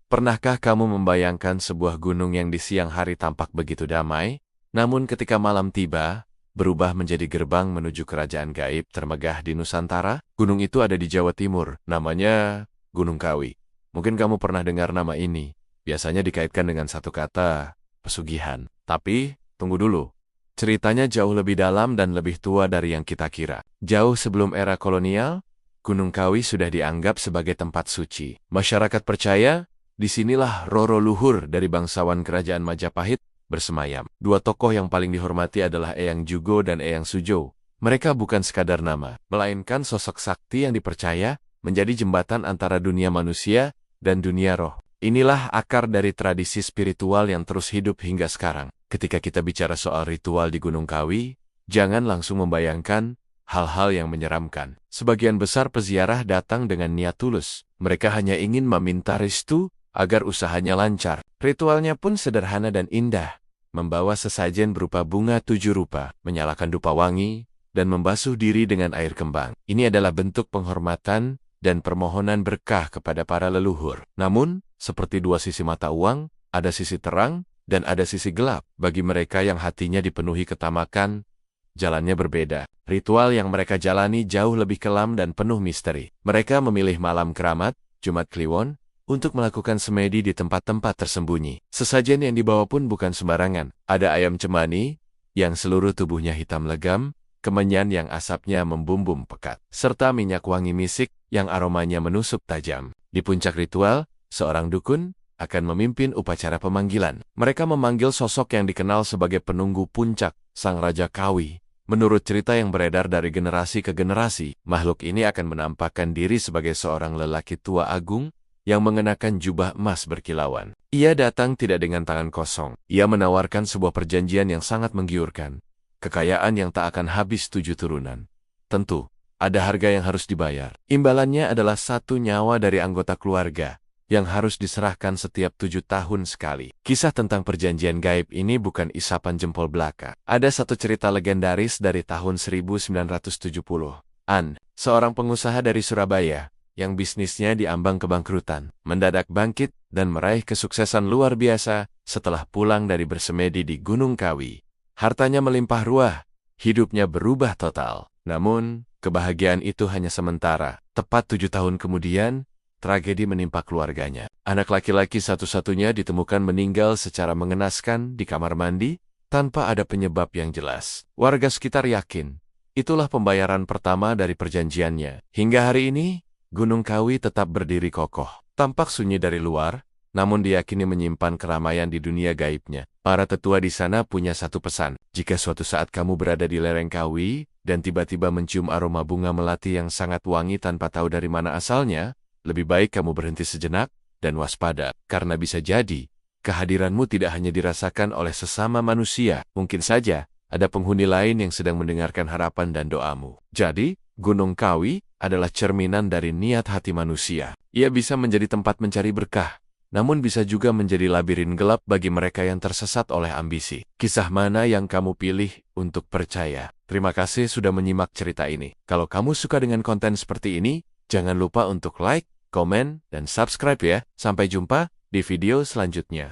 Pernahkah kamu membayangkan sebuah gunung yang di siang hari tampak begitu damai, namun ketika malam tiba, berubah menjadi gerbang menuju kerajaan gaib termegah di Nusantara? Gunung itu ada di Jawa Timur, namanya Gunung Kawi. Mungkin kamu pernah dengar nama ini. Biasanya dikaitkan dengan satu kata, pesugihan. Tapi, tunggu dulu. Ceritanya jauh lebih dalam dan lebih tua dari yang kita kira. Jauh sebelum era kolonial, Gunung Kawi sudah dianggap sebagai tempat suci. Masyarakat percaya, disinilah roro luhur dari bangsawan kerajaan Majapahit bersemayam. Dua tokoh yang paling dihormati adalah Eyang Jugo dan Eyang Sujo. Mereka bukan sekadar nama, melainkan sosok sakti yang dipercaya menjadi jembatan antara dunia manusia dan dunia roh. Inilah akar dari tradisi spiritual yang terus hidup hingga sekarang. Ketika kita bicara soal ritual di Gunung Kawi, jangan langsung membayangkan hal-hal yang menyeramkan. Sebagian besar peziarah datang dengan niat tulus. Mereka hanya ingin meminta restu agar usahanya lancar. Ritualnya pun sederhana dan indah. Membawa sesajen berupa bunga 7 rupa, menyalakan dupa wangi, dan membasuh diri dengan air kembang. Ini adalah bentuk penghormatan dan permohonan berkah kepada para leluhur. Namun, seperti dua sisi mata uang, ada sisi terang dan ada sisi gelap. Bagi mereka yang hatinya dipenuhi ketamakan, jalannya berbeda. Ritual yang mereka jalani jauh lebih kelam dan penuh misteri. Mereka memilih malam keramat, Jumat Kliwon, untuk melakukan semedi di tempat-tempat tersembunyi. Sesajen yang dibawa pun bukan sembarangan. Ada ayam cemani, yang seluruh tubuhnya hitam legam, kemenyan yang asapnya membumbung pekat, serta minyak wangi misik yang aromanya menusuk tajam. Di puncak ritual, seorang dukun akan memimpin upacara pemanggilan. Mereka memanggil sosok yang dikenal sebagai penunggu puncak, Sang Raja Kawi. Menurut cerita yang beredar dari generasi ke generasi, makhluk ini akan menampakkan diri sebagai seorang lelaki tua agung yang mengenakan jubah emas berkilauan. Ia datang tidak dengan tangan kosong. Ia menawarkan sebuah perjanjian yang sangat menggiurkan. Kekayaan yang tak akan habis 7 turunan. Tentu, ada harga yang harus dibayar. Imbalannya adalah 1 nyawa dari anggota keluarga yang harus diserahkan setiap 7 tahun sekali. Kisah tentang perjanjian gaib ini bukan isapan jempol belaka. Ada satu cerita legendaris dari tahun 1970-an. Seorang pengusaha dari Surabaya yang bisnisnya diambang kebangkrutan, mendadak bangkit dan meraih kesuksesan luar biasa setelah pulang dari bersemedi di Gunung Kawi. Hartanya melimpah ruah, hidupnya berubah total. Namun, kebahagiaan itu hanya sementara. Tepat 7 tahun kemudian, tragedi menimpa keluarganya. Anak laki-laki satu-satunya ditemukan meninggal secara mengenaskan di kamar mandi tanpa ada penyebab yang jelas. Warga sekitar yakin itulah pembayaran pertama dari perjanjiannya. Hingga hari ini, Gunung Kawi tetap berdiri kokoh. Tampak sunyi dari luar, namun diyakini menyimpan keramaian di dunia gaibnya. Para tetua di sana punya satu pesan. Jika suatu saat kamu berada di lereng Kawi dan tiba-tiba mencium aroma bunga melati yang sangat wangi tanpa tahu dari mana asalnya, lebih baik kamu berhenti sejenak dan waspada, karena bisa jadi kehadiranmu tidak hanya dirasakan oleh sesama manusia. Mungkin saja ada penghuni lain yang sedang mendengarkan harapan dan doamu. Jadi, Gunung Kawi adalah cerminan dari niat hati manusia. Ia bisa menjadi tempat mencari berkah, namun bisa juga menjadi labirin gelap bagi mereka yang tersesat oleh ambisi. Kisah mana yang kamu pilih untuk percaya? Terima kasih sudah menyimak cerita ini. Kalau kamu suka dengan konten seperti ini, jangan lupa untuk like, komen, dan subscribe ya. Sampai jumpa di video selanjutnya.